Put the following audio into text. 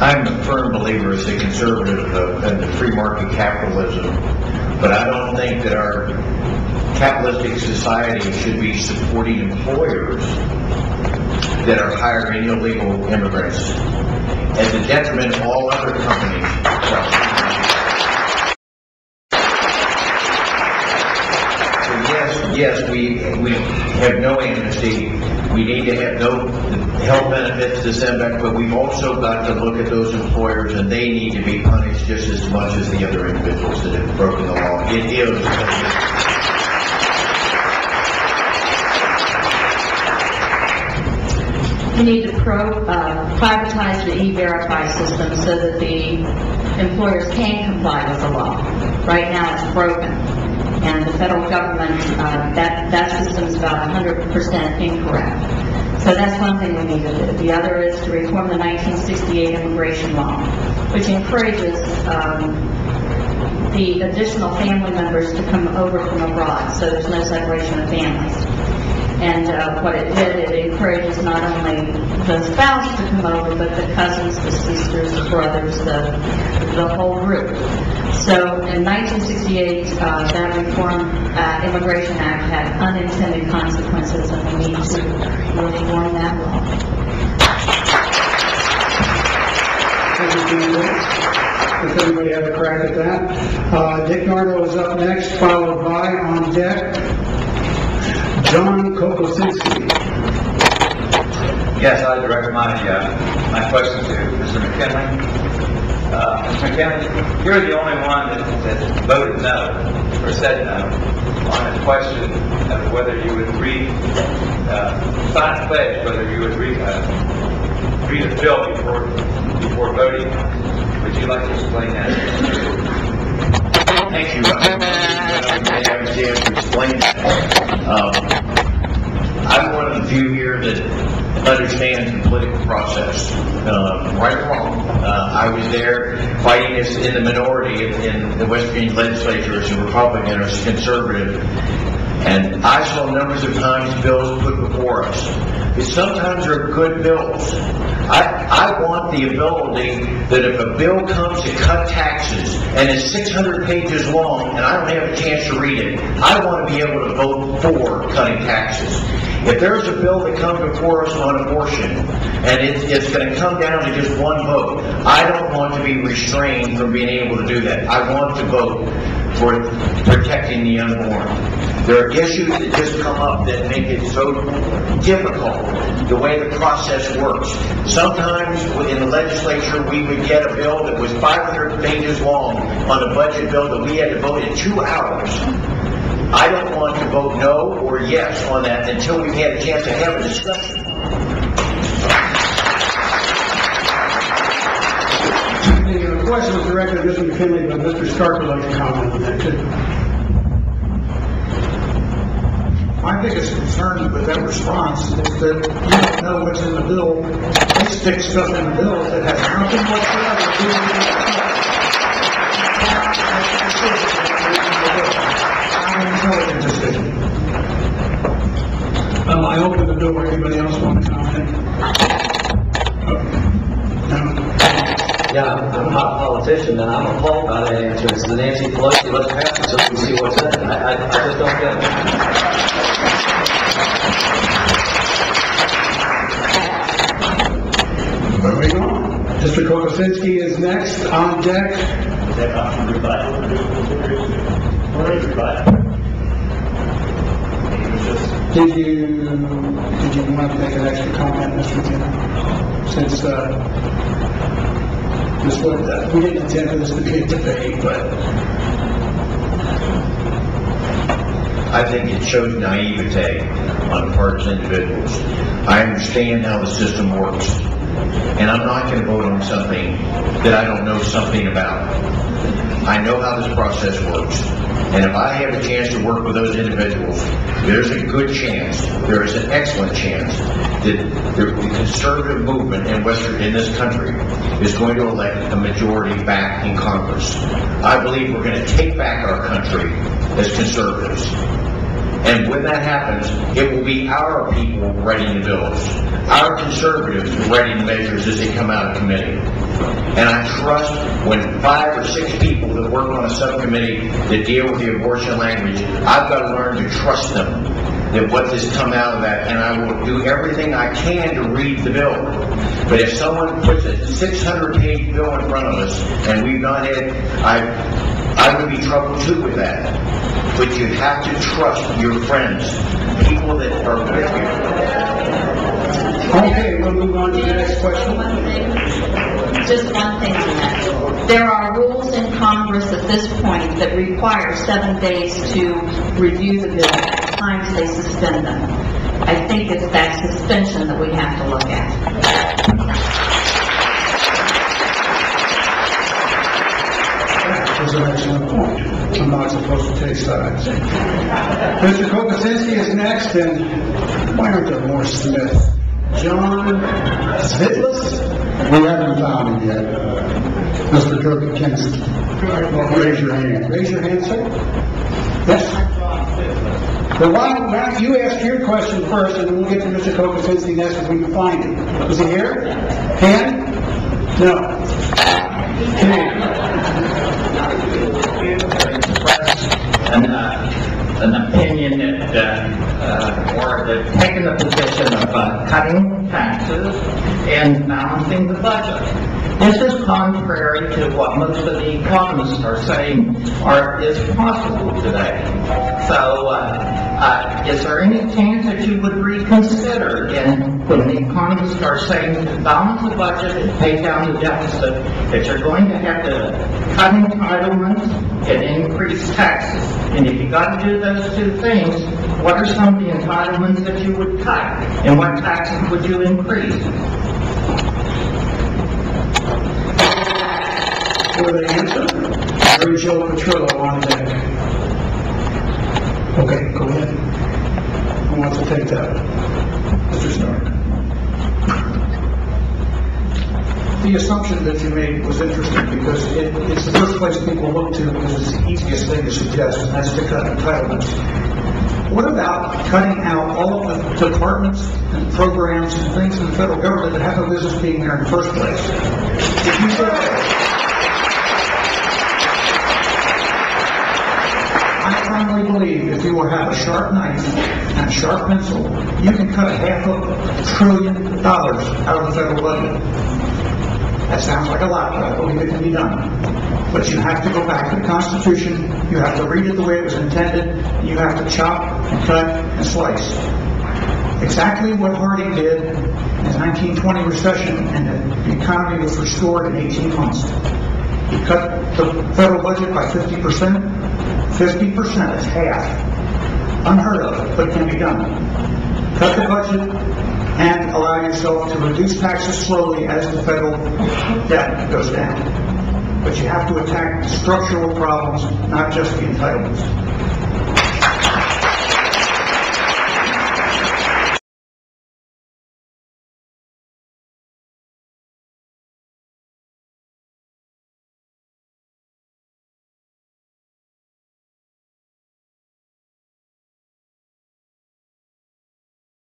I'm a firm believer as a conservative in the free market capitalism, but I don't think that our capitalistic society should be supporting employers that are hiring illegal immigrants at the detriment of all other companies. So yes, we have no amnesty. We need to have no health benefits to send back, but we've also got to look at those employers, and they need to be punished just as much as the other individuals that have broken the law. It is. We need to privatize the E-Verify system so that the employers can comply with the law. Right now it's broken, and the federal government, that system is about 100% incorrect. So that's one thing we need to do. The other is to reform the 1968 immigration law, which encourages the additional family members to come over from abroad, so there's no separation of families. And what it did, it encourages not only the spouse to come over, but the cousins, the sisters, the brothers, the whole group. So in 1968, that Immigration Act had unintended consequences, and we need to reform that law. Does anybody have a crack at that? Dick Nardo is up next, followed by, on deck, John Kokosinski. Yes, I'd direct my question to Mr. McKinley. Mr. McKinley, you're the only one that voted no, or said no, on the question of whether you would sign a pledge, whether you would read a bill before voting. Would you like to explain that? Thank you. I may have a chance to explain that. I'm one of the few here that understands the political process. Right or wrong, I was there fighting as in the minority in the West Virginia legislature as a Republican or as a conservative, and I saw numbers of times bills put before us. But sometimes they're good bills. I want the ability that if a bill comes to cut taxes and it's 600 pages long and I don't have a chance to read it, I want to be able to vote for cutting taxes. If there's a bill that comes before us on abortion and it's going to come down to just one vote, I don't want to be restrained from being able to do that. I want to vote for protecting the unborn. There are issues that just come up that make it so difficult, the way the process works. Sometimes in the legislature we would get a bill that was 500 pages long on a budget bill that we had to vote in 2 hours. I don't want to vote no or yes on that until we've had a chance to have a discussion. The question was directed to Mr. McKinley, but Mr. Stark would like to comment on that too. My biggest concern with that response is that you don't know what's in the bill. They stick stuff in the bill that has nothing whatsoever to do with it. I open the door. Anybody else want to comment? No. Yeah, I'm not a politician, and I'm appalled by that answer. It's the Nancy Pelosi, let's pass it so we can see what's in it. I just don't get it. Moving on. Mr. Kokosinski is next, on deck. Is that option rebuttal? Or is rebuttal? Did you want to make an extra comment, Mr. McKinley? Since we didn't intend for this to be a debate, but I think it shows naivete on the part of individuals. I understand how the system works, and I'm not going to vote on something that I don't know something about. I know how this process works, and if I have a chance to work with those individuals, there's a good chance, there is an excellent chance that the conservative movement in this country is going to elect a majority back in Congress. I believe we're going to take back our country as conservatives. And when that happens, it will be our people writing the bills, our conservatives writing the measures as they come out of committee. And I trust when 5 or 6 people that work on a subcommittee that deal with the abortion language, I've got to learn to trust them, that what has come out of that, and I will do everything I can to read the bill. But if someone puts a 600-page bill in front of us and we've not had, I would be troubled too with that. But you have to trust your friends, people that are with you. Okay, we'll move on to the next question. Just one thing on that. There are rules in Congress at this point that require 7 days to review the bill. At times they suspend them. I think it's that suspension that we have to look at. That was an excellent point. I'm not supposed to take sides. Mr. Kokosinski is next, and why aren't there more Smith? John Zvitlus? We haven't found him yet. Mr. Kokosinski. Well, raise your hand. Raise your hand, sir. Yes? Well, why don't you ask your question first, and then we'll get to Mr. Kokosinski next if we can find him. Is he here? Hand? No. An opinion or taking the position of cutting taxes and balancing the budget. This is contrary to what most of the economists are saying is possible today. So, is there any chance that you would reconsider when the economists are saying to balance the budget and pay down the deficit, that you're going to have to cut entitlements and increase taxes? And if you got to do those two things, what are some of the entitlements that you would cut? And what taxes would you increase? For the answer, Mary Jo Petrillo on deck. Okay, go ahead. Who wants to take that? Mr. Stark. The assumption that you made was interesting because it's the first place people look to because it's the easiest thing to suggest, and that's to cut entitlements. What about cutting out all of the departments and programs and things in the federal government that have no business being there in the first place? If you say, I firmly believe if you will have a sharp knife and a sharp pencil, you can cut $500 billion out of the federal budget. That sounds like a lot, but I believe it can be done. But you have to go back to the Constitution, you have to read it the way it was intended, and you have to chop and cut and slice. Exactly what Harding did in the 1920 recession, and the economy was restored in 18 months. He cut the federal budget by 50%. 50% is half. Unheard of, but it can be done. Cut the budget and allow yourself to reduce taxes slowly as the federal debt goes down. But you have to attack the structural problems, not just the entitlements.